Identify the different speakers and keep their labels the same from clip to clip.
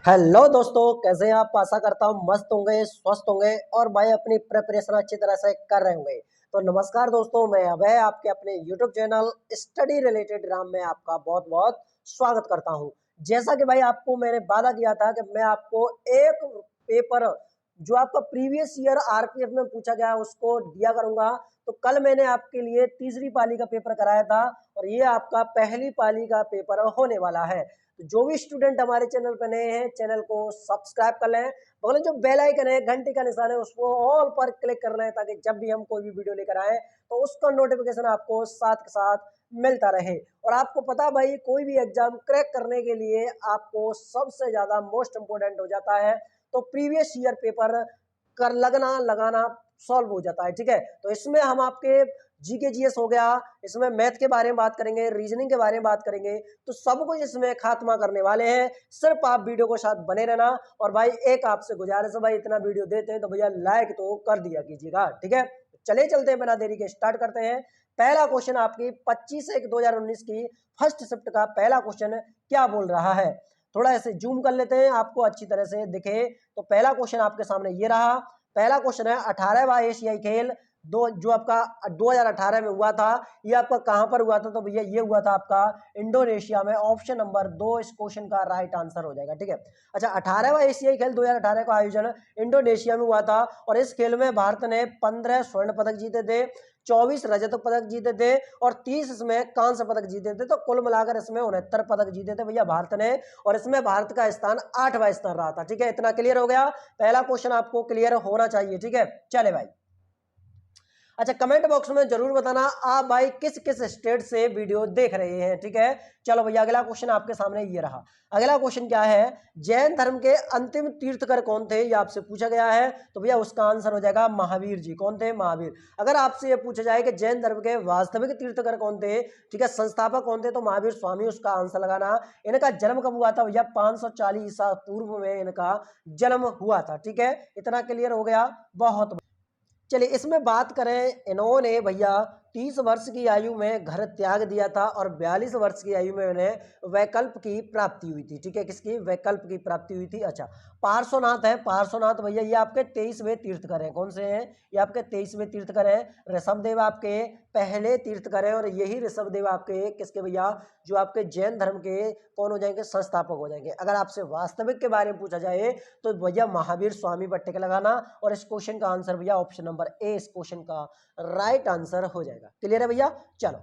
Speaker 1: Hello दोस्तों, कैसे हैं आप। आशा करता हूँ मस्त होंगे, स्वस्थ होंगे और भाई अपनी प्रिपरेशन अच्छी तरह से कर रहे होंगे। तो नमस्कार दोस्तों, मैं अभय आपके अपने YouTube channel study related Ram में आपका बहुत बहुत स्वागत करता हूँ। जैसा कि भाई आपको मैंने वादा किया था कि मैं आपको एक पेपर जो आपका प्रीवियस ईयर आरपीएफ में पूछा गया उसको दिया करूंगा। तो कल मैंने आपके लिए तीसरी पाली का पेपर कराया था और ये आपका पहली पाली का पेपर होने वाला है। तो जो भी स्टूडेंट हमारे चैनल पर नए हैं, चैनल को सब्सक्राइब कर लें। बगल में जो बेल आइकन है, घंटी का निशान है, उसको ऑल पर क्लिक कर लें ताकि जब भी हम कोई भी वीडियो लेकर आए तो उसका नोटिफिकेशन आपको साथ के साथ मिलता रहे। और आपको पता भाई, कोई भी एग्जाम क्रैक करने के लिए आपको सबसे ज्यादा मोस्ट इंपोर्टेंट हो जाता है तो प्रीवियस ईयर पेपर कर लगना लगाना सॉल्व हो जाता है। ठीक है, तो इसमें हम आपके जीके जीएस हो गया, इसमें मैथ के बारे में बात करेंगे, रीजनिंग के बारे में बात करेंगे, तो सब कुछ इसमें खात्मा करने वाले हैं। सिर्फ आप वीडियो को साथ बने रहना। और भाई एक आपसे गुजारिश है, भाई इतना वीडियो देते हैं तो भैया लाइक तो कर दिया कीजिएगा। ठीक है, चले चलते हैं, बिना देरी के स्टार्ट करते हैं। पहला क्वेश्चन आपकी 25/1/2019 की फर्स्ट शिफ्ट का पहला क्वेश्चन क्या बोल रहा है। थोड़ा ऐसे जूम कर लेते हैं, आपको अच्छी तरह से दिखे। तो पहला क्वेश्चन आपके सामने ये रहा। पहला क्वेश्चन है 18वां एशियाई खेल दो जो आपका 2018 में हुआ था, ये आपका कहां पर हुआ था। तो भैया ये हुआ था आपका इंडोनेशिया में। ऑप्शन नंबर 2 इस क्वेश्चन का राइट आंसर हो जाएगा। ठीक है, अच्छा 18वां एशियाई खेल 2018 का आयोजन इंडोनेशिया में हुआ था और इस खेल में भारत ने 15 स्वर्ण पदक जीते थे, 24 रजत पदक जीते थे और 30 इसमें कांस्य पदक जीते थे। तो कुल मिलाकर इसमें 69 पदक जीते थे भैया भारत ने, और इसमें भारत का स्थान 8वां स्थान रहा था। ठीक है, इतना क्लियर हो गया। पहला क्वेश्चन आपको क्लियर होना चाहिए। ठीक है, चले भाई। अच्छा, कमेंट बॉक्स में जरूर बताना आप भाई किस किस स्टेट से वीडियो देख रहे हैं। ठीक है, चलो भैया अगला क्वेश्चन आपके सामने ये रहा। अगला क्वेश्चन क्या है, जैन धर्म के अंतिम तीर्थकर कौन थे, ये आपसे पूछा गया है। तो भैया उसका आंसर हो जाएगा महावीर जी। कौन थे? महावीर। अगर आपसे ये पूछा जाए कि जैन धर्म के वास्तविक तीर्थकर कौन थे, ठीक है, संस्थापक कौन थे, तो महावीर स्वामी उसका आंसर लगाना। इनका जन्म कब हुआ था भैया? 540 ईसा पूर्व में इनका जन्म हुआ था। ठीक है, इतना क्लियर हो गया। बहुत चलिए इसमें बात करें, इन्होंने भैया 30 वर्ष की आयु में घर त्याग दिया था और 42 वर्ष की आयु में उन्हें वैकल्प की प्राप्ति हुई थी। ठीक है, किसकी? वैकल्प की प्राप्ति हुई थी। अच्छा, पार्श्वनाथ है। पार्श्वनाथ भैया ये आपके 23वें तीर्थकर हैं। कौन से हैं? ये आपके 23वें तीर्थकर हैं। ऋषभदेव आपके पहले तीर्थकर हैं और यही ऋषभदेव आपके किसके भैया? जो आपके जैन धर्म के कौन हो जाएंगे? संस्थापक हो जाएंगे। अगर आपसे वास्तविक के बारे में पूछा जाए तो भैया महावीर स्वामी भट्टिक लगाना और इस क्वेश्चन का आंसर भैया ऑप्शन नंबर ए इस क्वेश्चन का राइट आंसर हो जाएगा। क्लियर है भैया? चलो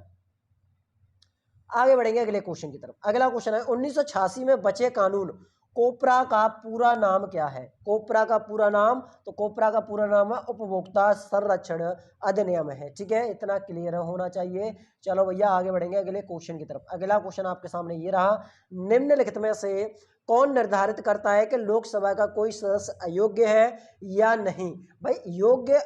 Speaker 1: आगे बढ़ेंगे अगले क्वेश्चन की तरफ। अगला क्वेश्चन है 1986 में बचे कानून कोपरा का पूरा नाम क्या है? कोपरा का पूरा नाम, तो कोपरा का पूरा नाम है उपभोक्ता संरक्षण अधिनियम है। ठीक है, इतना क्लियर होना चाहिए। चलो भैया आगे बढ़ेंगे अगले क्वेश्चन की तरफ। अगला क्वेश्चन आपके सामने ये रहा, निम्नलिखित में से कौन निर्धारित करता है कि लोकसभा का कोई सदस्य अयोग्य है या नहीं? भाई योग्य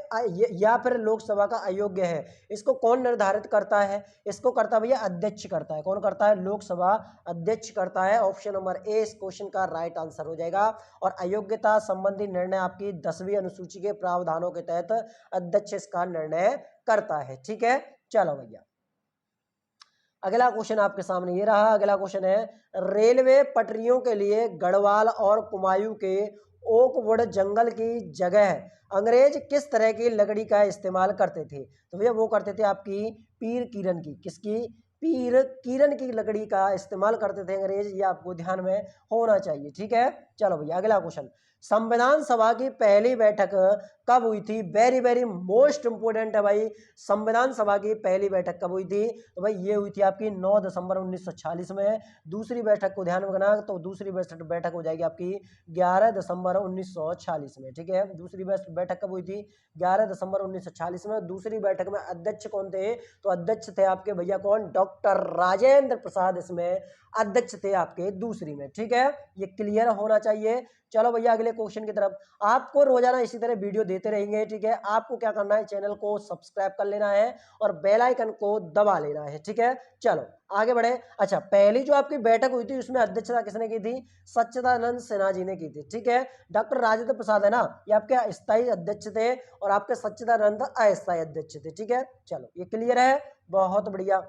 Speaker 1: या फिर लोकसभा का अयोग्य है, इसको कौन निर्धारित करता है? इसको करता है भैया अध्यक्ष करता है। कौन करता है? लोकसभा अध्यक्ष करता है। ऑप्शन नंबर ए इस क्वेश्चन का राइट आंसर हो जाएगा। और अयोग्यता संबंधी निर्णय आपकी 10वीं अनुसूची के प्रावधानों के तहत अध्यक्ष इसका निर्णय करता है। ठीक है, चलो भैया अगला क्वेश्चन आपके सामने ये रहा। अगला क्वेश्चन है, रेलवे पटरियों के लिए गढ़वाल और कुमायूं के ओकवुड जंगल की जगह अंग्रेज किस तरह की लकड़ी का इस्तेमाल करते थे? तो भैया वो करते थे आपकी पीर कीरन की। किसकी? पीर कीरन की लकड़ी का इस्तेमाल करते थे अंग्रेज, ये आपको ध्यान में होना चाहिए। ठीक है, चलो भैया अगला क्वेश्चन, संविधान सभा की पहली बैठक कब हुई थी? वेरी वेरी मोस्ट इंपोर्टेंट है भाई। संविधान सभा की पहली बैठक कब हुई थी? तो भाई ये हुई थी आपकी 9 दिसंबर 1946 में। दूसरी बैठक को ध्यान में रखना, तो दूसरी बैठक हो जाएगी आपकी 11 दिसंबर 1946 में। ठीक है, दूसरी बैठक कब हुई थी? 11 दिसंबर 1946 में। दूसरी बैठक में अध्यक्ष कौन थे? तो अध्यक्ष थे आपके भैया कौन? डॉक्टर राजेंद्र प्रसाद इसमें अध्यक्ष थे आपके दूसरी में। ठीक है, ये क्लियर होना चाहिए। चलो भैया अगले क्वेश्चन की तरफ। आपको रोजाना इसी तरह वीडियो देते रहेंगे। ठीक है, आपको क्या करना है? चैनल को सब्सक्राइब कर लेना है और बेल आइकन को दबा लेना है। ठीक है, चलो आगे बढ़े। अच्छा, पहली जो आपकी बैठक हुई थी उसमें अध्यक्षता किसने की थी? सच्चिदानंद सिन्हा जी ने की थी। ठीक है, डॉक्टर राजेंद्र प्रसाद है ना, ये आपके स्थायी अध्यक्ष थे और आपके सच्चिदानंद अस्थायी अध्यक्ष थे। ठीक है, चलो ये क्लियर है, बहुत बढ़िया।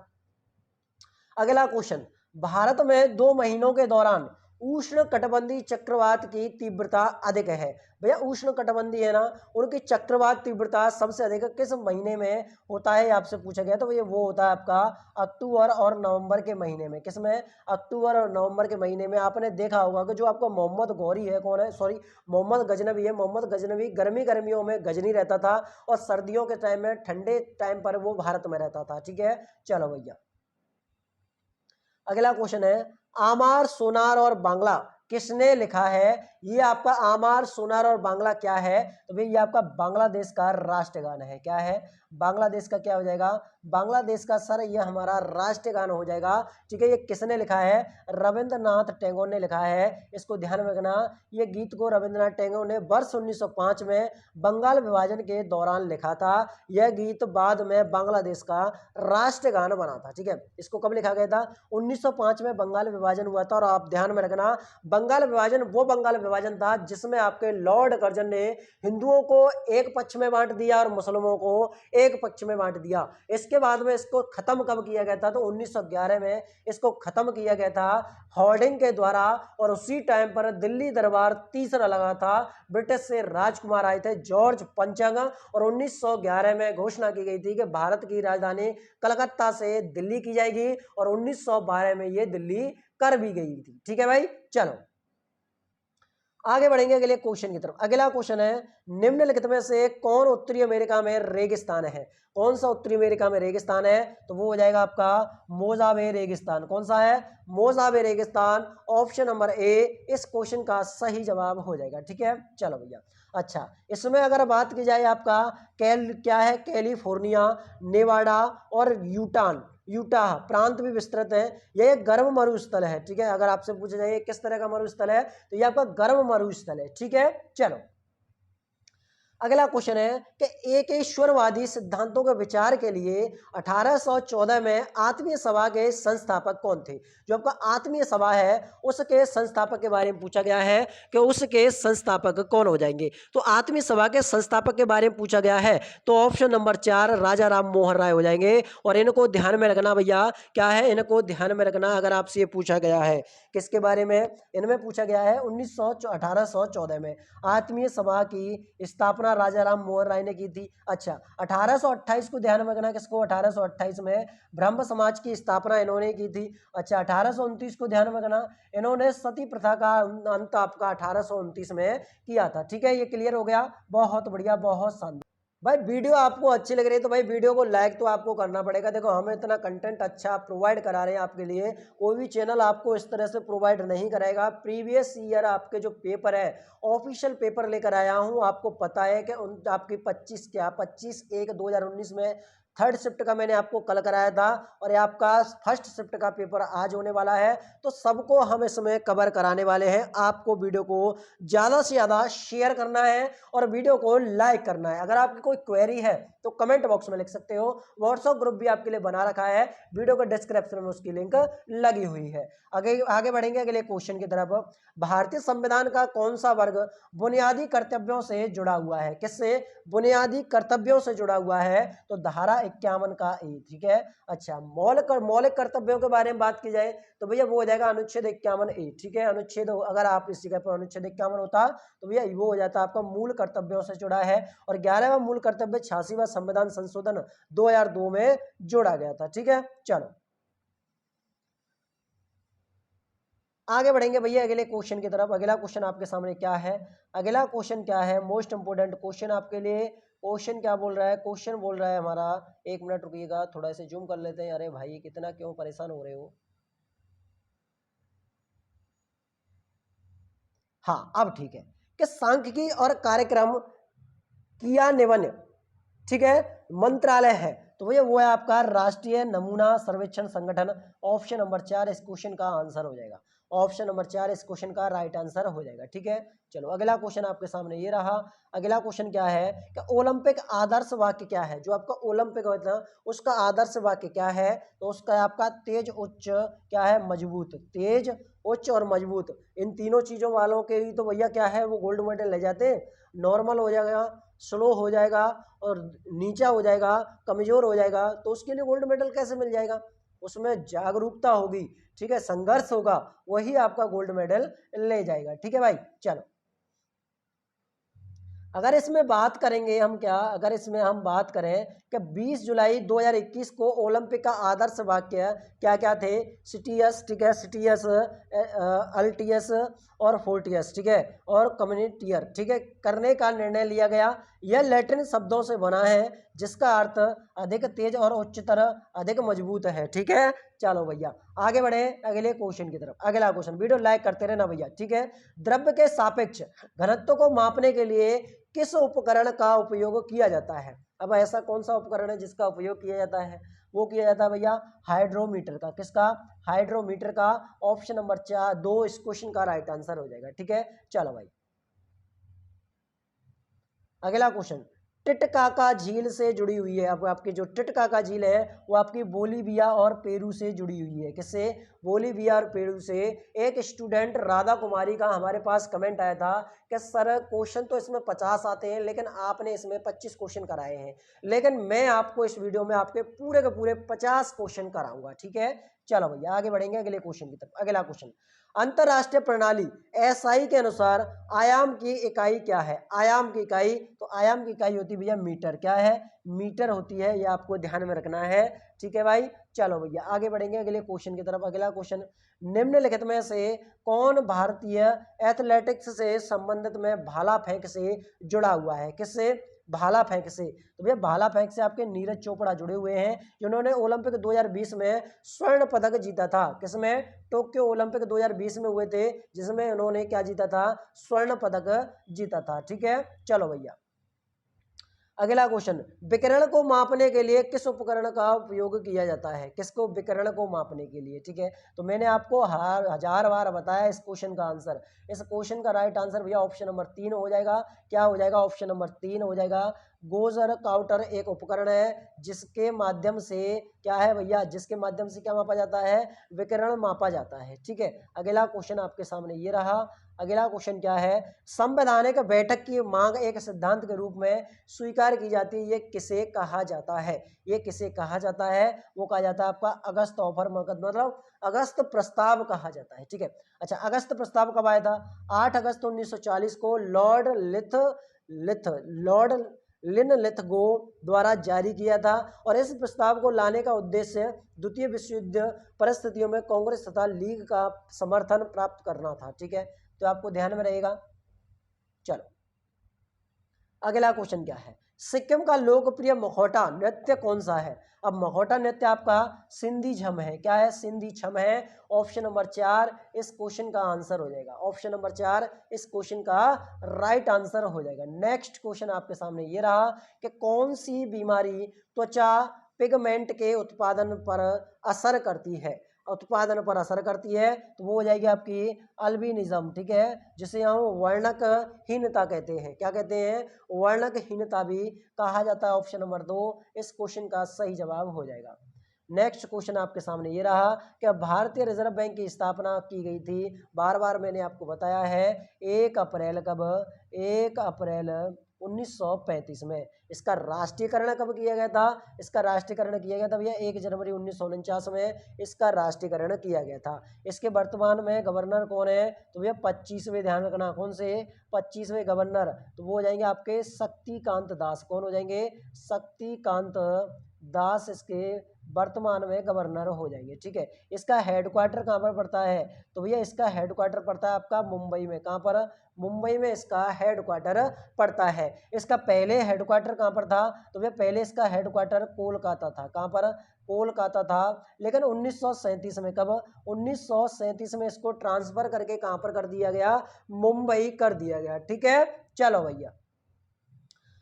Speaker 1: अगला क्वेश्चन, भारत में 2 महीनों के दौरान उष्ण कटिबंधीय चक्रवात की तीव्रता अधिक है। भैया उष्ण कटिबंधीय है ना, उनकी चक्रवात तीव्रता सबसे अधिक किस महीने में होता है, आपसे पूछा गया। तो भैया वो होता है आपका अक्टूबर और नवंबर के महीने में। किसमें? अक्टूबर और नवंबर के महीने में। आपने देखा होगा कि जो आपका मोहम्मद गौरी है, कौन है, सॉरी, मोहम्मद गजनवी है। मोहम्मद गजनवी गर्मियों में गजनी रहता था और सर्दियों के टाइम में, ठंडे टाइम पर वो भारत में रहता था। ठीक है, चलो भैया अगला क्वेश्चन है, आमार सोनार और बांग्ला किसने लिखा है? ये आपका आमार सोनार और बांग्ला क्या है? तो भाई ये आपका बांग्लादेश का राष्ट्रगान है। क्या है? बांग्लादेश का क्या हो जाएगा? बांग्लादेश का सर ये हमारा राष्ट्रगान हो जाएगा। ठीक है, ये किसने लिखा है? रविंद्रनाथ टैगोर ने लिखा है। इसको ध्यान में रखना, ये गीत को रविंद्रनाथ टैगोर ने वर्ष 1905 में बंगाल विभाजन के दौरान लिखा था। यह गीत बाद में बांग्लादेश का राष्ट्रगान बना था। ठीक है, इसको कब लिखा गया था? 1905 में बंगाल विभाजन हुआ था। और आप ध्यान में रखना, बंगाल विभाजन वो बंगाल विभाजन था जिसमें आपके लॉर्ड कर्जन ने हिंदुओं को एक पक्ष में बांट दिया और मुस्लिमों को एक पक्ष में बांट दिया। इसके बाद में इसको खत्म कब किया गया था? तो 1911 में इसको खत्म किया गया था हॉर्डिंग के द्वारा। और उसी टाइम पर दिल्ली दरबार तीसरा लगा था। ब्रिटिश से राजकुमार आए थे जॉर्ज पंचंग, और 1911 में घोषणा की गई थी कि भारत की राजधानी कलकत्ता से दिल्ली की जाएगी, और 1912 में ये दिल्ली कर भी गई थी। ठीक है भाई, चलो आगे बढ़ेंगे अगले क्वेश्चन की तरफ। अगला क्वेश्चन है, निम्नलिखित में से कौन उत्तरी अमेरिका में रेगिस्तान है? कौन सा उत्तरी अमेरिका में रेगिस्तान है? तो वो हो जाएगा आपका मोजावे रेगिस्तान। कौन सा है? मोजावे रेगिस्तान। ऑप्शन नंबर ए इस क्वेश्चन का सही जवाब हो जाएगा। ठीक है, चलो भैया अच्छा, इसमें अगर बात की जाए आपका क्या है, कैलिफोर्निया, नेवाडा और यूटाह प्रांत भी विस्तृत है। यह एक गर्म मरुस्थल है। ठीक है, अगर आपसे पूछा जाए किस तरह का मरुस्थल है, तो यह आपका गर्म मरुस्थल है। ठीक है, चलो अगला क्वेश्चन है कि एकेश्वरवादी सिद्धांतों के विचार के लिए 1814 में आत्मीय सभा के संस्थापक कौन थे? जो आपका आत्मीय सभा है उसके संस्थापक के बारे में पूछा गया है कि उसके संस्थापक कौन हो जाएंगे। तो आत्मीय सभा के संस्थापक के बारे में पूछा गया है, तो ऑप्शन नंबर 4 राजा राम मोहन राय हो जाएंगे। और इनको ध्यान में रखना भैया, क्या है, इनको ध्यान में रखना। अगर आपसे ये पूछा गया है किसके बारे में, इनमें पूछा गया है 1814 में आत्मीय सभा की स्थापना राजा राम मोहन राय ने की थी। अच्छा, 1828 को ध्यान में रखना, किसको? 1828 में ब्रह्म समाज की स्थापना इन्होंने की थी। अच्छा, 1829 को ध्यान में रखना, इन्होंने सती प्रथा का अंत आपका 1829 में किया था। ठीक है, ये क्लियर हो गया, बहुत बढ़िया, बहुत शानदार। भाई वीडियो आपको अच्छी लग रही है तो भाई वीडियो को लाइक तो आपको करना पड़ेगा। देखो हम इतना कंटेंट अच्छा प्रोवाइड करा रहे हैं आपके लिए, कोई भी चैनल आपको इस तरह से प्रोवाइड नहीं कराएगा। प्रीवियस ईयर आपके जो पेपर है, ऑफिशियल पेपर लेकर आया हूं। आपको पता है कि आपकी 25/1/2019 में थर्ड शिफ्ट का मैंने आपको कल कराया था, और ये आपका फर्स्ट शिफ्ट का पेपर आज होने वाला है। तो सबको हम इसमें कवर कराने वाले हैं। आपको वीडियो को ज़्यादा से ज़्यादा शेयर करना है और वीडियो को लाइक करना है। अगर आपकी कोई क्वेरी है तो कमेंट बॉक्स में लिख सकते हो। व्हाट्सएप ग्रुप भी आपके लिए बना रखा है, वीडियो के डिस्क्रिप्शन में उसकी लिंक लगी हुई है। आगे आगे बढ़ेंगे अगले क्वेश्चन की तरफ। भारतीय संविधान का कौन सा वर्ग बुनियादी कर्तव्यों से जुड़ा हुआ है? किससे? बुनियादी कर्तव्यों से जुड़ा हुआ है। तो धारा 51 का ए। ठीक है, अच्छा, मौलिक कर्तव्यों के बारे में बात की जाए तो भैया वो हो जाएगा अनुच्छेद 51 ए। ठीक है, अनुच्छेद, अगर आप इस जगह पर अनुच्छेद 51 होता तो भैया वो हो जाता आपका मूल कर्तव्यों से जुड़ा है। और 11वां मूल कर्तव्य 86वां संविधान संशोधन 2002 में जोड़ा गया था। ठीक है, चलो आगे बढ़ेंगे भैया अगले क्वेश्चन की तरफ। अगला क्वेश्चन आपके सामने क्या है? अगला क्वेश्चन क्या है, मोस्ट इंपोर्टेंट क्वेश्चन आपके लिए। क्वेश्चन क्या बोल रहा है? क्वेश्चन बोल रहा है हमारा, एक मिनट रुकिएगा, थोड़ा से जूम कर लेते हैं। अरे भाई कितना क्यों परेशान हो रहे हो? हाँ अब ठीक है, कि सांख्यिकी और कार्यक्रम क्रियान्वयन, ठीक है, मंत्रालय है। तो भैया वो है आपका राष्ट्रीय नमूना सर्वेक्षण संगठन। ऑप्शन नंबर 4 इस क्वेश्चन का आंसर हो जाएगा। ऑप्शन नंबर 4 इस क्वेश्चन का राइट आंसर हो जाएगा। ठीक है, चलो अगला क्वेश्चन आपके सामने ये रहा। अगला क्वेश्चन क्या है कि ओलंपिक आदर्श वाक्य क्या है? जो आपका ओलंपिक होता है उसका आदर्श वाक्य क्या है? तो उसका आपका तेज, उच्च, क्या है, मजबूत। तेज, उच्च और मजबूत, इन तीनों चीजों वालों के ही तो भैया क्या है, वो गोल्ड मेडल ले जाते हैं। नॉर्मल हो जाएगा, स्लो हो जाएगा और नीचा हो जाएगा, कमजोर हो जाएगा, तो उसके लिए गोल्ड मेडल कैसे मिल जाएगा? उसमें जागरूकता होगी, ठीक है, संघर्ष होगा, वही आपका गोल्ड मेडल ले जाएगा। ठीक है भाई, चलो अगर इसमें बात करेंगे हम क्या, अगर इसमें हम बात करें कि 20 जुलाई 2021 को ओलंपिक का आदर्श वाक्य क्या क्या थे, सिटियस, ठीक है, सिटियस, अल्टियस और फोर्टियस, ठीक है, और कम्युनिटियर, ठीक है, करने का निर्णय लिया गया। यह लैटिन शब्दों से बना है जिसका अर्थ अधिक तेज और उच्चतर, अधिक मजबूत है। ठीक है, चलो भैया आगे बढ़े अगले क्वेश्चन की तरफ। अगला क्वेश्चन, वीडियो लाइक करते रहना भैया, ठीक है। द्रव्य के सापेक्ष घनत्व को मापने के लिए किस उपकरण का उपयोग किया जाता है? अब ऐसा कौन सा उपकरण है जिसका उपयोग किया जाता है? वो किया जाता है भैया हाइड्रोमीटर का। किसका? हाइड्रोमीटर का। ऑप्शन नंबर 2 इस क्वेश्चन का राइट आंसर हो जाएगा। ठीक है, चलो भाई अगला क्वेश्चन, टिटकाका झील से जुड़ी हुई है। अब आपकी जो टिटकाका झील है वो आपकी बोलीविया और पेरू से जुड़ी हुई है। किससे? बोलीविया और पेरू से। एक स्टूडेंट राधा कुमारी का हमारे पास कमेंट आया था कि सर क्वेश्चन तो इसमें 50 आते हैं लेकिन आपने इसमें 25 क्वेश्चन कराए हैं, लेकिन मैं आपको इस वीडियो में आपके पूरे के पूरे 50 क्वेश्चन कराऊंगा। ठीक है, चलो भैया आगे बढ़ेंगे अगले क्वेश्चन की तरफ। अगला क्वेश्चन, अंतरराष्ट्रीय प्रणाली एसआई के अनुसार आयाम की इकाई क्या है? आयाम की इकाई, तो आयाम की इकाई होती है भैया मीटर। क्या है? मीटर होती है, ये आपको ध्यान में रखना है। ठीक है भाई, चलो भैया आगे बढ़ेंगे अगले क्वेश्चन की तरफ। अगला क्वेश्चन, निम्नलिखित में से कौन भारतीय एथलेटिक्स से संबंधित में भाला फेंक से जुड़ा हुआ है? किससे? भाला फेंक से। तो भैया भाला फेंक से आपके नीरज चोपड़ा जुड़े हुए हैं, जिन्होंने ओलंपिक 2020 में स्वर्ण पदक जीता था। किसमें? टोक्यो ओलंपिक 2020 में हुए थे, जिसमें उन्होंने क्या जीता था? स्वर्ण पदक जीता था। ठीक है, चलो भैया अगला क्वेश्चन, विकिरण को मापने के लिए किस उपकरण का उपयोग किया जाता है? किसको? विकिरण को मापने के लिए। ठीक है, तो मैंने आपको हजार बार बताया इस क्वेश्चन का आंसर। इस क्वेश्चन का राइट आंसर भैया ऑप्शन नंबर 3 हो जाएगा। क्या हो जाएगा? ऑप्शन नंबर 3 हो जाएगा। गोजर काउंटर एक उपकरण है जिसके माध्यम से क्या है भैया, जिसके माध्यम से क्या मापा जाता है? विकिरण मापा जाता है। ठीक है, अगला क्वेश्चन आपके सामने ये रहा। अगला क्वेश्चन क्या है, संवैधानिक बैठक की मांग एक सिद्धांत के रूप में स्वीकार की जाती है, ये किसे कहा जाता है? ये किसे कहा जाता है? वो कहा जाता है आपका अगस्त ऑफर, मतलब अगस्त प्रस्ताव कहा जाता है। ठीक है, अच्छा अगस्त प्रस्ताव कब आया था? 8 अगस्त 1940 को लॉर्ड लिनलिथगो द्वारा जारी किया था। और इस प्रस्ताव को लाने का उद्देश्य द्वितीय विश्व युद्ध परिस्थितियों में कांग्रेस तथा लीग का समर्थन प्राप्त करना था। ठीक है, तो आपको ध्यान में रहेगा। चलो अगला क्वेश्चन क्या है, सिक्किम का लोकप्रिय मखौटा नृत्य कौन सा है? अब मखौटा नृत्य आपका सिंधी झम है। क्या है? सिंधी झम है। ऑप्शन नंबर 4 इस क्वेश्चन का आंसर हो जाएगा। ऑप्शन नंबर 4 इस क्वेश्चन का राइट आंसर हो जाएगा। नेक्स्ट क्वेश्चन आपके सामने ये रहा कि कौन सी बीमारी त्वचा पिगमेंट के उत्पादन पर असर करती है? उत्पादन पर असर करती है, तो वो हो जाएगी आपकी अल्बिनिज्म। ठीक है, जिसे हम वर्णकहीनता कहते हैं। क्या कहते हैं? वर्णकहीनता भी कहा जाता है। ऑप्शन नंबर 2 इस क्वेश्चन का सही जवाब हो जाएगा। नेक्स्ट क्वेश्चन आपके सामने ये रहा कि भारतीय रिजर्व बैंक की स्थापना की गई थी, बार बार मैंने आपको बताया है, 1 अप्रैल कब? 1 अप्रैल 1935 में। इसका राष्ट्रीयकरण कब किया गया था? इसका राष्ट्रीयकरण किया गया था भैया 1 जनवरी 1949 में इसका राष्ट्रीयकरण किया गया था। इसके वर्तमान में गवर्नर कौन है? तो भैया 25वें, ध्यान रखना कौन से? 25वें गवर्नर, तो वो हो जाएंगे आपके शक्तिकांत दास। कौन हो जाएंगे? शक्तिकांत दास इसके वर्तमान में गवर्नर हो जाएंगे। ठीक है, इसका हेडक्वार्टर कहाँ पर पड़ता है? तो भैया इसका हेडक्वार्टर पड़ता है आपका मुंबई में। कहाँ पर? मुंबई में इसका हेडक्वार्टर पड़ता है। इसका पहले हेडक्वार्टर कहाँ पर था? तो भैया पहले इसका हेडक्वार्टर कोलकाता था। कहाँ पर? कोलकाता था। लेकिन 1937 में, कब? 1937 में इसको ट्रांसफर करके कहाँ पर कर दिया गया? मुंबई कर दिया गया। ठीक है, चलो भैया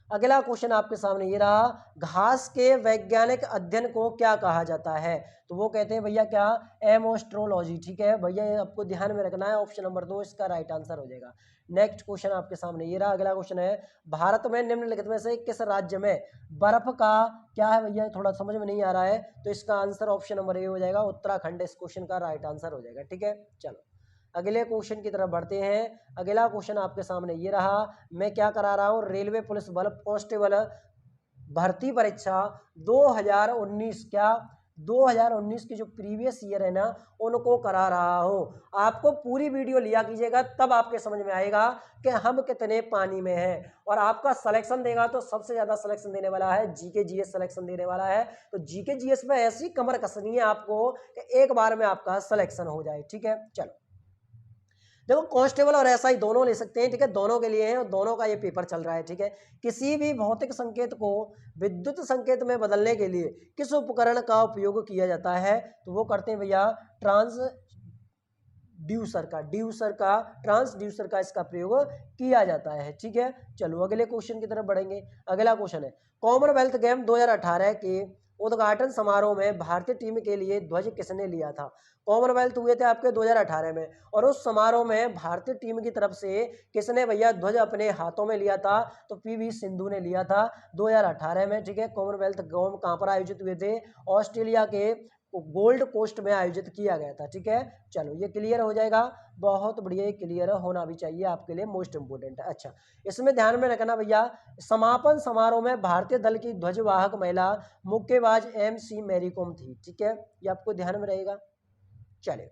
Speaker 1: अगला क्वेश्चन आपके सामने ये रहा, घास के वैज्ञानिक अध्ययन को क्या कहा जाता है? तो वो कहते हैं भैया क्या? एमोस्ट्रोलॉजी। ठीक है भैया, ये आपको ध्यान में रखना है। ऑप्शन नंबर 2 इसका राइट आंसर हो जाएगा। नेक्स्ट क्वेश्चन आपके सामने ये रहा। अगला क्वेश्चन है, भारत में निम्नलिखित में से किस राज्य में बर्फ का क्या है भैया? थोड़ा समझ में नहीं आ रहा है, तो इसका आंसर ऑप्शन नंबर ए हो जाएगा, उत्तराखंड इस क्वेश्चन का राइट आंसर हो जाएगा। ठीक है, चलो अगले क्वेश्चन की तरफ बढ़ते हैं। अगला क्वेश्चन आपके सामने ये रहा, मैं क्या करा रहा हूँ, रेलवे पुलिस बल कांस्टेबल भर्ती परीक्षा 2019 क्या 2019 की जो प्रीवियस ईयर है ना उनको करा रहा हूं। आपको पूरी वीडियो लिया कीजिएगा, तब आपके समझ में आएगा कि हम कितने पानी में हैं। और आपका सिलेक्शन देगा तो सबसे ज्यादा सिलेक्शन देने वाला है जीके जीएस सिलेक्शन देने वाला है। तो जीके जीएस में ऐसी कमर कसनी है आपको कि एक बार में आपका सिलेक्शन हो जाए। ठीक है, चलो देखो कांस्टेबल और एसआई दोनों ले सकते हैं। ठीक है, दोनों के लिए है और दोनों का ये पेपर चल रहा है। ठीक है, किसी भी भौतिक संकेत को विद्युत संकेत में बदलने के लिए किस उपकरण का उपयोग किया जाता है? तो वो करते हैं भैया ट्रांसड्यूसर का इसका प्रयोग किया जाता है। ठीक है, चलो अगले क्वेश्चन की तरफ बढ़ेंगे। अगला क्वेश्चन है कॉमनवेल्थ गेम 2018 के उद्घाटन समारोह में भारतीय टीम के लिए ध्वज किसने लिया था? कॉमनवेल्थ हुए थे आपके 2018 में, और उस समारोह में भारतीय टीम की तरफ से किसने भैया ध्वज अपने हाथों में लिया था? तो पीवी सिंधु ने लिया था 2018 में। ठीक है, कॉमनवेल्थ गेम कहां पर आयोजित हुए थे? ऑस्ट्रेलिया के गोल्ड कोस्ट में आयोजित किया गया था। ठीक है, चलो ये क्लियर हो जाएगा। बहुत बढ़िया, ये क्लियर होना भी चाहिए आपके लिए, मोस्ट इंपोर्टेंट है। अच्छा, इसमें ध्यान में रखना भैया, समापन समारोह में भारतीय दल की ध्वजवाहक महिला मुक्केबाज MC मैरी कॉम थी। ठीक है, ये आपको ध्यान में रहेगा। चलिए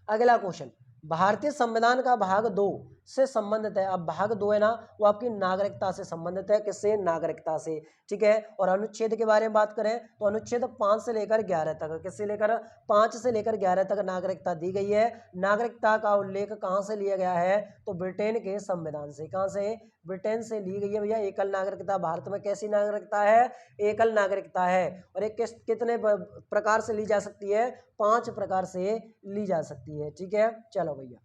Speaker 1: अगला क्वेश्चन, भारतीय संविधान का भाग 2 से संबंधित है। अब भाग 2 है ना, वो आपकी नागरिकता से संबंधित है। किससे? नागरिकता से। ठीक है, और अनुच्छेद के बारे में बात करें तो अनुच्छेद 5 से लेकर 11 तक, किससे लेकर? 5 से लेकर 11 तक नागरिकता दी गई है। नागरिकता का उल्लेख कहां से लिया गया है? तो ब्रिटेन के संविधान से। कहां से? ब्रिटेन से ली गई है भैया। एकल नागरिकता भारत में कैसी नागरिकता है? एकल नागरिकता है। और एक कितने प्रकार से ली जा सकती है? 5 प्रकार से ली जा सकती है। ठीक है, चलो भैया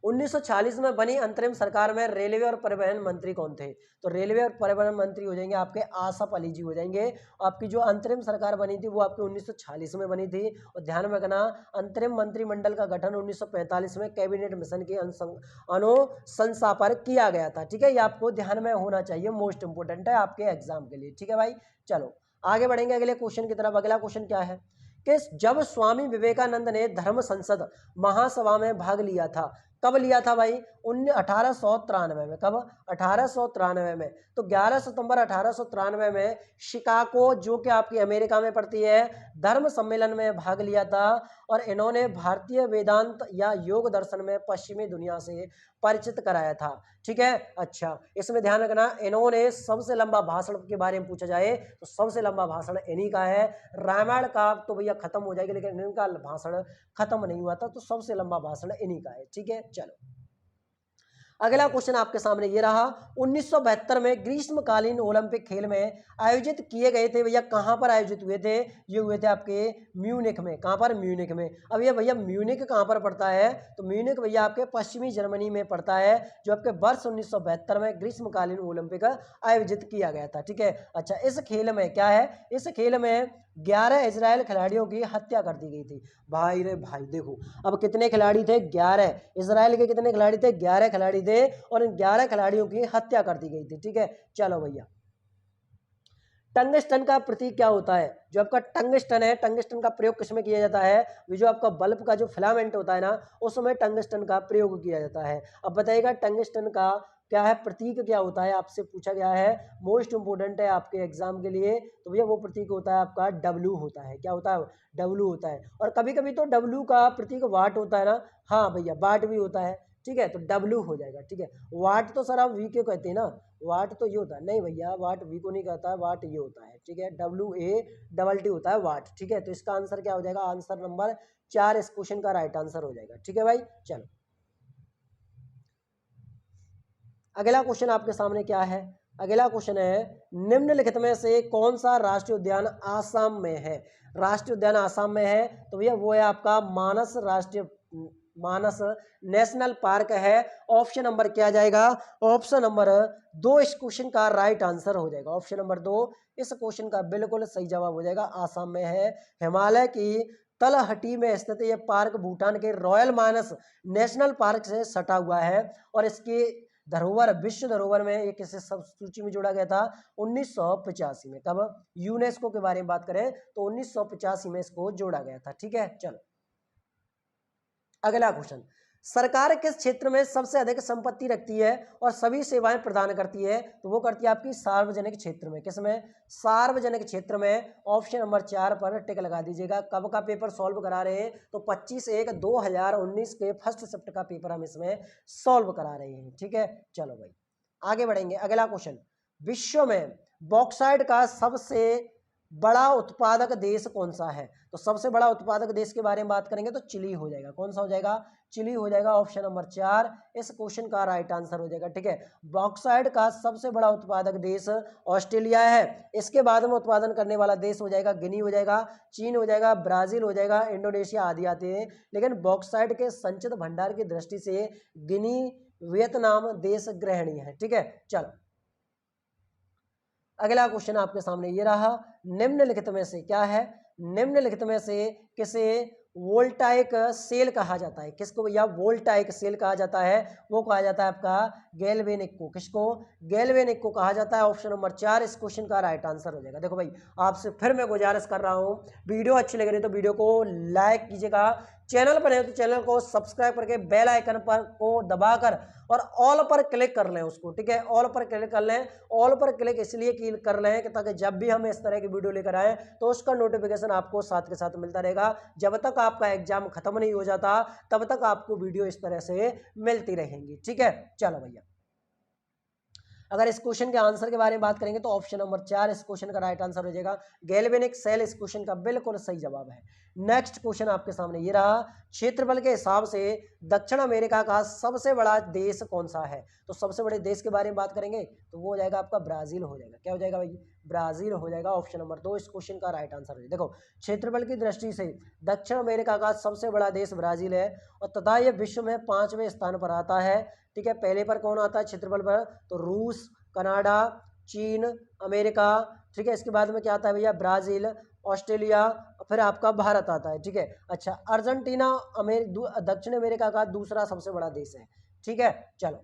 Speaker 1: 1946 में बनी अंतरिम सरकार में रेलवे और परिवहन मंत्री कौन थे? तो रेलवे और परिवहन मंत्री हो जाएंगे आपके आसफ अली जी हो जाएंगे। आपकी जो अंतरिम सरकार बनी थी वो आपकी 1946 में बनी थी। और ध्यान में रखना, अंतरिम मंत्रिमंडल का गठन 1945 में कैबिनेट मिशन की अनुशंसा पर किया गया था। ठीक है, ये आपको ध्यान में होना चाहिए, मोस्ट इंपोर्टेंट है आपके एग्जाम के लिए। ठीक है भाई, चलो आगे बढ़ेंगे अगले क्वेश्चन की तरफ। अगला क्वेश्चन क्या है कि जब स्वामी विवेकानंद ने धर्म संसद महासभा में भाग लिया था, कब लिया था भाई? 1893 में। कब? 1893 में। तो 11 सितंबर 1893 में शिकागो, जो कि आपकी अमेरिका में पड़ती है, धर्म सम्मेलन में भाग लिया था। और इन्होंने भारतीय वेदांत या योग दर्शन में पश्चिमी दुनिया से परिचित कराया था। ठीक है, अच्छा इसमें ध्यान रखना, इन्होंने सबसे लंबा भाषण के बारे में पूछा जाए तो सबसे लंबा भाषण इन्हीं का है। रामायण का तो भैया खत्म हो जाएगी, लेकिन इनका भाषण खत्म नहीं हुआ था, तो सबसे लंबा भाषण इन्हीं का है। ठीक है, चलो अगला क्वेश्चन आपके सामने ये रहा, 1972 में ग्रीष्मकालीन ओलंपिक खेल में आयोजित किए गए थे भैया, कहां पर आयोजित हुए थे? ये हुए थे आपके म्यूनिख में। कहां पर? म्यूनिख में। अब ये भैया म्यूनिख कहां पर पड़ता है? तो म्यूनिख भैया आपके पश्चिमी जर्मनी में पड़ता है, जो आपके वर्ष 1972 में ग्रीष्मकालीन ओलंपिक आयोजित किया गया था। ठीक है, अच्छा इस खेल में क्या है? इस खेल में 11 इजराइल खिलाड़ियों की हत्या कर दी गई थी। भाई रे भाई देखो, अब कितने खिलाड़ी थे? 11। इजराइल के कितने खिलाड़ी थे? 11 खिलाड़ी थे, और इन 11 खिलाड़ियों की हत्या कर दी गई थी। ठीक है, चलो भैया टंगस्टन का प्रतीक क्या होता है? जो आपका टंगस्टन है, टंगस्टन का प्रयोग किसमें किया जाता है? जो आपका बल्ब का जो फिलामेंट होता है ना, उसमें टंगस्टन का प्रयोग किया जाता है। अब बताइएगा टंगस्टन का क्या है, प्रतीक क्या होता है? आपसे पूछा गया है, मोस्ट इंपोर्टेंट है आपके एग्जाम के लिए। तो भैया वो प्रतीक होता है आपका W होता है। क्या होता है? W होता है। और कभी कभी तो W का प्रतीक वाट होता है ना। हाँ भैया वाट भी होता है। ठीक है, तो W हो जाएगा। ठीक है, वाट तो सर आप V क्यों कहते हैं ना, वाट तो ये होता है। नहीं भैया, वाट V को नहीं कहता है, वाट ये होता है। ठीक है, WATT होता है वाट। ठीक है, तो इसका आंसर क्या हो जाएगा? आंसर नंबर 4 इस क्वेश्चन का राइट आंसर हो जाएगा। ठीक है भाई, चलो अगला क्वेश्चन आपके सामने क्या है? अगला क्वेश्चन है, निम्नलिखित में से कौन सा राष्ट्रीय उद्यान आसाम में है? राष्ट्रीय उद्यान आसाम में है तो भैया वो है आपका मानस नेशनल पार्क है। ऑप्शन नंबर क्या जाएगा? ऑप्शन नंबर 2 इस क्वेश्चन का राइट आंसर हो जाएगा। ऑप्शन नंबर 2 इस क्वेश्चन का बिल्कुल सही जवाब हो जाएगा, आसाम में है। हिमालय की तलहटी में स्थित यह पार्क भूटान के रॉयल मानस नेशनल पार्क से सटा हुआ है, और इसकी धरोहर, विश्व धरोहर में एक इसे सब सूची में जोड़ा गया था 1985 में। कब? यूनेस्को के बारे में बात करें तो 1985 में इसको जोड़ा गया था। ठीक है, चलो अगला क्वेश्चन, सरकार किस क्षेत्र में सबसे अधिक संपत्ति रखती है और सभी सेवाएं प्रदान करती है? तो वो करती है आपकी सार्वजनिक क्षेत्र में। किसमें? सार्वजनिक क्षेत्र में। ऑप्शन नंबर 4 पर टिक लगा दीजिएगा। कब का पेपर सॉल्व करा रहे हैं? तो 25/1/2019 के फर्स्ट शिफ्ट का पेपर हम इसमें सॉल्व करा रहे हैं। ठीक है, चलो भाई आगे बढ़ेंगे। अगला क्वेश्चन, विश्व में बॉक्साइट का सबसे बड़ा उत्पादक देश कौन सा है? तो सबसे बड़ा उत्पादक देश के बारे में बात करेंगे तो चिली हो जाएगा। कौन सा हो जाएगा? चिली हो जाएगा। ऑप्शन नंबर 4 इस क्वेश्चन का राइट आंसर हो जाएगा। ठीक है, बॉक्साइट का सबसे बड़ा उत्पादक देश ऑस्ट्रेलिया है। इसके बाद में उत्पादन करने वाला देश हो जाएगा गिनी हो जाएगा, चीन हो जाएगा, ब्राजील हो जाएगा, इंडोनेशिया आदि आते हैं। लेकिन बॉक्साइट के संचित भंडार की दृष्टि से गिनी, वियतनाम देश ग्रहणीय है। ठीक है, चलो अगला क्वेश्चन आपके सामने ये रहा, निम्नलिखित में से क्या है? निम्नलिखित में से किसे वोल्टाइक सेल कहा जाता है? किसको भैया वोल्टाइक सेल कहा जाता है? वो कहा जाता है आपका गैल्वेनिक को। किसको? गैल्वेनिक को कहा जाता है। ऑप्शन नंबर 4 इस क्वेश्चन का राइट आंसर हो जाएगा। देखो भाई आपसे फिर मैं गुजारिश कर रहा हूँ, वीडियो अच्छी लग रही है तो वीडियो को लाइक कीजिएगा, चैनल पर है तो चैनल को सब्सक्राइब करके बेल आइकन पर को दबाकर और ऑल पर क्लिक कर लें उसको। ठीक है, ऑल पर क्लिक कर लें। ऑल पर क्लिक इसलिए क्लिक कर लें कि ताकि जब भी हम इस तरह की वीडियो लेकर आए तो उसका नोटिफिकेशन आपको साथ के साथ मिलता रहेगा। जब तक आपका एग्जाम खत्म नहीं हो जाता तब तक आपको वीडियो इस तरह से मिलती रहेंगी। ठीक है, चलो भैया अगर इस क्वेश्चन के आंसर के बारे में बात करेंगे तो ऑप्शन नंबर 4 इस क्वेश्चन का राइट आंसर हो जाएगा। गैल्वेनिक सेल इस क्वेश्चन का बिल्कुल सही जवाब है। नेक्स्ट क्वेश्चन आपके सामने ये रहा, क्षेत्रफल के हिसाब से दक्षिण अमेरिका का सबसे बड़ा देश कौन सा है? तो सबसे बड़े देश के बारे में बात करेंगे तो वो हो जाएगा आपका ब्राजील हो जाएगा। क्या हो जाएगा भाई? ब्राजील हो जाएगा। ऑप्शन नंबर 2 इस क्वेश्चन का राइट आंसर हो जाएगा। देखो क्षेत्रफल की दृष्टि से दक्षिण अमेरिका का सबसे बड़ा देश ब्राजील है और तथा यह विश्व में 5वें स्थान पर आता है। ठीक है, पहले पर कौन आता है क्षेत्रफल पर? तो रूस, कनाडा, चीन, अमेरिका। ठीक है, इसके बाद में क्या आता है भैया? ब्राजील, ऑस्ट्रेलिया, फिर आपका भारत आता है। ठीक है, अच्छा अर्जेंटीना दक्षिण अमेरिका का दूसरा सबसे बड़ा देश है। ठीक है, चलो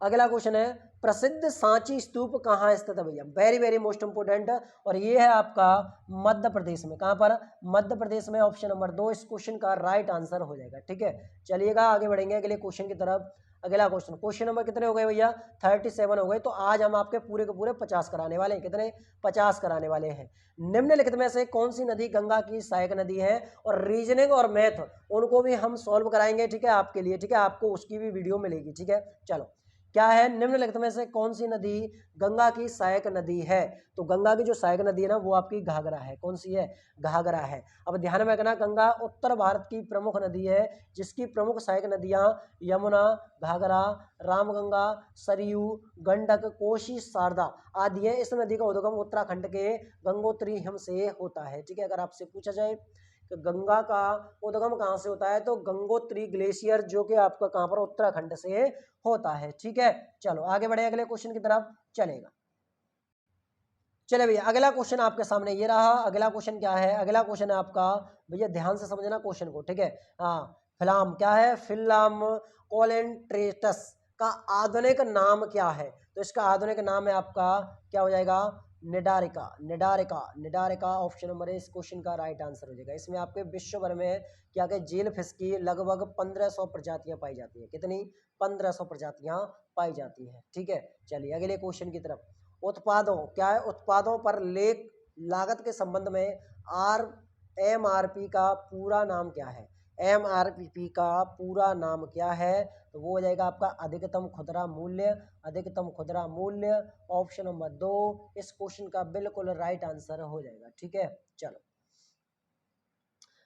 Speaker 1: अगला क्वेश्चन है, प्रसिद्ध सांची स्तूप कहाँ स्थित है भैया? वेरी वेरी मोस्ट इंपोर्टेंट, और ये है आपका मध्य प्रदेश में। कहाँ पर? मध्य प्रदेश में। ऑप्शन नंबर 2 इस क्वेश्चन का राइट आंसर हो जाएगा। ठीक है, चलिएगा आगे बढ़ेंगे अगले क्वेश्चन की तरफ। अगला क्वेश्चन, क्वेश्चन नंबर कितने हो गए भैया? 37 हो गए। तो आज हम आपके पूरे के पूरे 50 कराने वाले हैं। कितने? 50 कराने वाले हैं। निम्नलिखित में से कौन सी नदी गंगा की सहायक नदी है? और रीजनिंग और मैथ उनको भी हम सॉल्व कराएंगे। ठीक है, आपके लिए। ठीक है, आपको उसकी भी वीडियो मिलेगी। ठीक है, चलो क्या है? निम्नलिखित में से कौन सी नदी गंगा की सहायक नदी है? तो गंगा की जो सहायक नदी है ना वो आपकी घाघरा है। कौन सी है? घाघरा है। अब ध्यान में रखना, गंगा उत्तर भारत की प्रमुख नदी है जिसकी प्रमुख सहायक नदियां यमुना, घाघरा, रामगंगा, सरयू, गंडक, कोसी, शारदा आदि है। इस नदी का उद्गम उत्तराखंड के गंगोत्री हिम से होता है। ठीक है, अगर आपसे पूछा जाए कि गंगा का उद्गम कहाँ से होता है तो गंगोत्री ग्लेशियर जो कि आपका कहाँ पर उत्तराखंड से होता है। ठीक है, चलो आगे बढ़े अगले क्वेश्चन की तरफ चलेगा। चले भैया अगला क्वेश्चन आपके सामने ये रहा। अगला क्वेश्चन क्या है? अगला क्वेश्चन है आपका, भैया ध्यान से समझना क्वेश्चन को। ठीक है, हाँ फिलाम क्या है? फिल्म कोलेंट्रेटस का आधुनिक नाम क्या है? तो इसका आधुनिक नाम है आपका क्या हो जाएगा? निडारिका। निडारिका निडारिका ऑप्शन नंबर इस क्वेश्चन का राइट आंसर हो जाएगा। इसमें आपके विश्व भर में क्या के जेल फिश की लगभग 1500 प्रजातियां पाई जाती है। कितनी? 1500 प्रजातियां पाई जाती हैं। ठीक है, चलिए अगले क्वेश्चन की तरफ। उत्पादों क्या है? उत्पादों पर लेख लागत के संबंध में MRP का पूरा नाम क्या है? MRP का पूरा नाम क्या है? तो वो हो जाएगा आपका अधिकतम खुदरा मूल्य। अधिकतम खुदरा मूल्य ऑप्शन नंबर 2 इस क्वेश्चन का बिल्कुल राइट आंसर हो जाएगा। ठीक है, चलो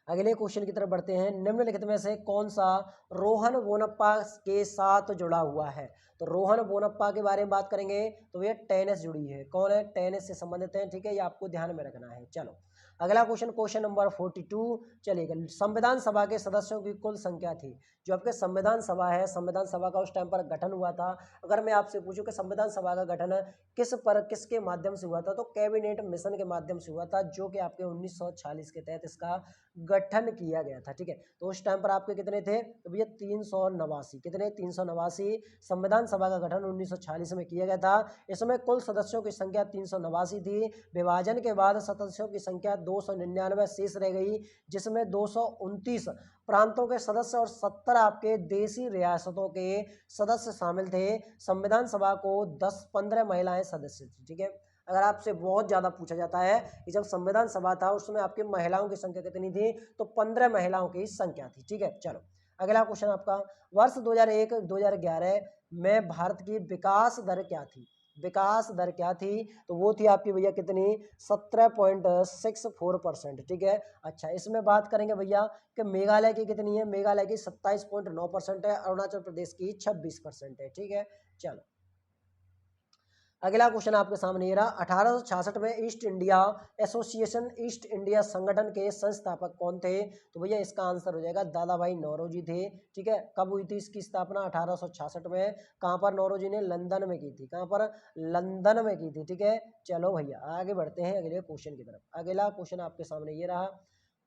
Speaker 1: अगले क्वेश्चन की तरफ बढ़ते हैं। निम्नलिखित में से कौन सा रोहन बोनप्पा के साथ जुड़ा हुआ है? तो रोहन बोनप्पा के बारे में बात करेंगे तो ये टेनिस जुड़ी है। कौन है? टेनिस से संबंधित है। ठीक है, ये आपको ध्यान में रखना है। चलो अगला क्वेश्चन, क्वेश्चन नंबर 42 चलेगा। संविधान सभा के सदस्यों की कुल संख्या थी? जो आपके संविधान सभा है, संविधान सभा का उस टाइम पर गठन हुआ था। अगर मैं आपसे पूछूं कि संविधान सभा का गठन किसके माध्यम से हुआ था, तो कैबिनेट मिशन के माध्यम से हुआ था, जो कि आपके 1946 के तहत इसका गठन किया गया था। ठीक है, तो उस टाइम पर आपके कितने थे? तो भैया 389। कितने? 389। संविधान सभा का गठन 1946 में किया गया था। इसमें कुल सदस्यों की संख्या 389 थी। विभाजन के बाद सदस्यों की संख्या 299 शेष रह गई, जिसमें 229 प्रांतों के सदस्य और 70 आपके देशी रियासतों के सदस्य शामिल थे। संविधान सभा को 10-15 महिलाएं सदस्य थी। ठीक है, अगर आपसे बहुत ज़्यादा पूछा जाता है कि जब संविधान सभा था उसमें आपकी महिलाओं की संख्या कितनी थी, तो 15 महिलाओं की संख्या थी। ठीक है, चलो अगला क्वेश्चन आपका, वर्ष 2001-2011 में भारत की विकास दर क्या थी? विकास दर क्या थी? तो वो थी आपकी भैया कितनी, 17.64%। ठीक है, अच्छा इसमें बात करेंगे भैया कि मेघालय की कितनी है, मेघालय की 27.9% है, अरुणाचल प्रदेश की 26% है। ठीक है, चलो अगला क्वेश्चन आपके सामने ये रहा, 1866 में east India association, east India संगठन के संस्थापक कौन थे? तो भैया इसका आंसर हो जाएगा दादा भाई नौरोजी थे। ठीक है, कब हुई थी इसकी स्थापना? 1866 में। कहाँ पर नौरोजी ने? लंदन में की थी। कहाँ पर? लंदन में की थी। ठीक है, चलो भैया आगे बढ़ते हैं अगले क्वेश्चन की तरफ। अगला क्वेश्चन आपके सामने ये रहा,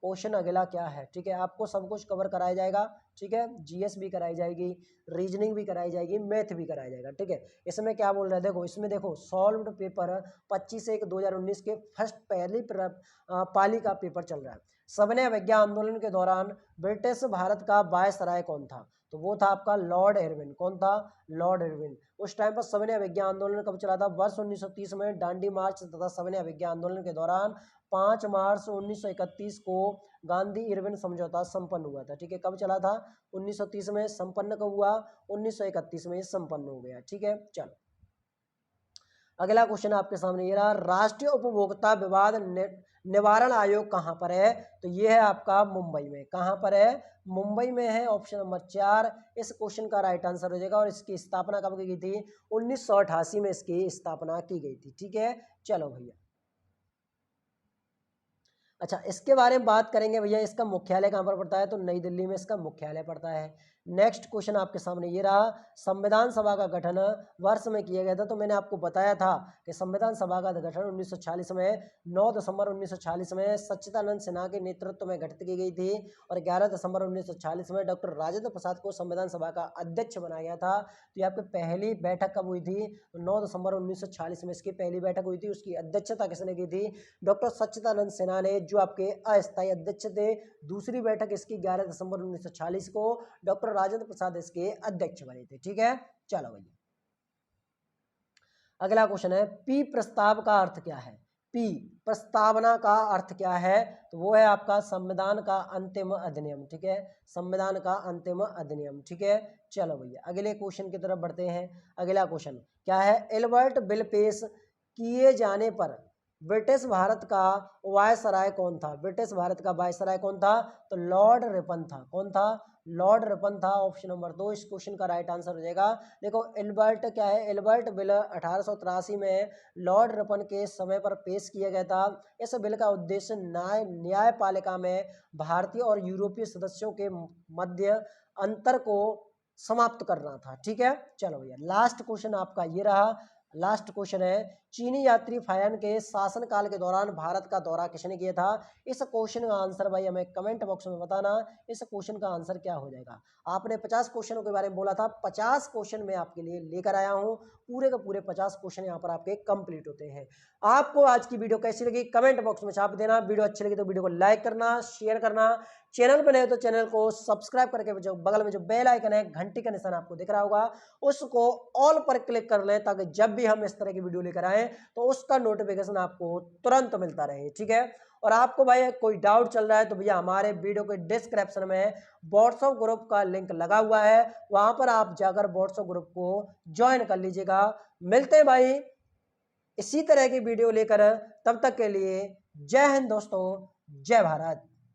Speaker 1: क्वेश्चन अगला क्या है? ठीक है, आपको सब कुछ कवर कराया जाएगा। ठीक है, जीएस भी कराई जाएगी, रीजनिंग भी कराई जाएगी, मैथ भी कराया जाएगा। ठीक है, इसमें क्या बोल रहे हैं, देखो इसमें देखो सॉल्व्ड पेपर 25/1/2019 के फर्स्ट पहली पाली का पेपर चल रहा है। सविनय अवज्ञा आंदोलन के दौरान ब्रिटिश भारत का वायसराय कौन था? तो वो था आपका लॉर्ड इरविन। कौन था? Lord Irwin. उस टाइम पर सविनय अवज्ञा आंदोलन कब चला था? वर्ष 1930 में दांडी मार्च तथा सविनय अवज्ञा आंदोलन के दौरान 5 मार्च 1931 को गांधी इरविन समझौता संपन्न हुआ था। ठीक है, कब चला था? 1930 में। संपन्न कब हुआ? 1931 में संपन्न हो गया। ठीक है, चलो अगला क्वेश्चन आपके सामने ये रहा, राष्ट्रीय उपभोक्ता विवाद निवारण आयोग कहाँ पर है? तो ये है आपका मुंबई में। कहाँ पर है? मुंबई में है, ऑप्शन नंबर 4 इस क्वेश्चन का राइट आंसर हो जाएगा। और इसकी स्थापना कब की गई थी? 1988 में इसकी स्थापना की गई थी। ठीक है, चलो भैया अच्छा इसके बारे में बात करेंगे भैया, इसका मुख्यालय कहाँ पर पड़ता है? तो नई दिल्ली में इसका मुख्यालय पड़ता है। नेक्स्ट क्वेश्चन आपके सामने ये रहा, संविधान सभा का गठन वर्ष में किया गया था। तो मैंने आपको बताया था कि संविधान सभा का गठन 1946 में 9 दिसंबर 1946 में सच्चिदानंद सिन्हा के नेतृत्व में गठित की गई थी। और 11 दिसंबर 1946 में डॉक्टर राजेंद्र प्रसाद को संविधान सभा का अध्यक्ष बनाया गया था। तो ये आपकी पहली बैठक कब हुई थी? तो 9 दिसंबर 1946 में इसकी पहली बैठक हुई थी। उसकी अध्यक्षता किसने की थी? डॉक्टर सच्चिदानंद सिन्हा ने, जो आपके अस्थायी अध्यक्ष थे। दूसरी बैठक इसकी 11 दिसंबर 1946 को डॉक्टर राजेंद्र प्रसाद इसके अध्यक्ष बने थे। ठीक है, चलो भैया अगला क्वेश्चन है, पी प्रस्ताव का अर्थ क्या है? पी प्रस्तावना का अर्थ क्या है? तो वो है आपका संविधान का अंतिम अधिनियम। ठीक है, संविधान का अंतिम अधिनियम। ठीक है, चलो भैया अगले क्वेश्चन की तरफ बढ़ते हैं। अगला क्वेश्चन क्या है, एल्बर्ट बिल पेश किए जाने पर ब्रिटिश भारत का वायसराय कौन था? ब्रिटिश भारत का वायसराय कौन था? तो लॉर्ड रिपन था। कौन था? लॉर्ड रिपन था। ऑप्शन नंबर 2 इस क्वेश्चन का राइट आंसर हो जाएगा। देखो एल्बर्ट क्या है, एल्बर्ट बिल 1883 में लॉर्ड रिपन के समय पर पेश किया गया था। इस बिल का उद्देश्य न्यायपालिका में भारतीय और यूरोपीय सदस्यों के मध्य अंतर को समाप्त करना था। ठीक है, चलो भैया लास्ट क्वेश्चन आपका ये रहा। लास्ट क्वेश्चन है, चीनी यात्री फायन के शासनकाल के दौरान भारत का दौरा किसने किया था? इस क्वेश्चन का आंसर भाई हमें कमेंट बॉक्स में बताना। इस क्वेश्चन का आंसर क्या हो जाएगा? आपने 50 क्वेश्चनों के बारे में बोला था, 50 क्वेश्चन मैं आपके लिए लेकर आया हूं। पूरे के पूरे 50 क्वेश्चन यहाँ पर आपके कंप्लीट होते हैं। आपको आज की वीडियो कैसी लगी कमेंट बॉक्स में छाप देना। वीडियो अच्छी लगी तो वीडियो को लाइक करना, शेयर करना, चैनल पर नए हो तो चैनल को सब्सक्राइब करके जो बगल में जो बेल आइकन है, घंटी का निशान आपको दिख रहा होगा, उसको ऑल पर क्लिक कर लें ताकि जब भी हम इस तरह की वीडियो लेकर आए तो उसका नोटिफिकेशन आपको तुरंत मिलता रहे। ठीक है, और आपको भाई कोई डाउट चल रहा है तो भैया हमारे वीडियो के डिस्क्रिप्शन में व्हाट्सएप ग्रुप का लिंक लगा हुआ है, वहां पर आप जाकर व्हाट्सएप ग्रुप को ज्वाइन कर लीजिएगा। मिलते हैं भाई इसी तरह की वीडियो लेकर, तब तक के लिए जय हिंद दोस्तों, जय भारत।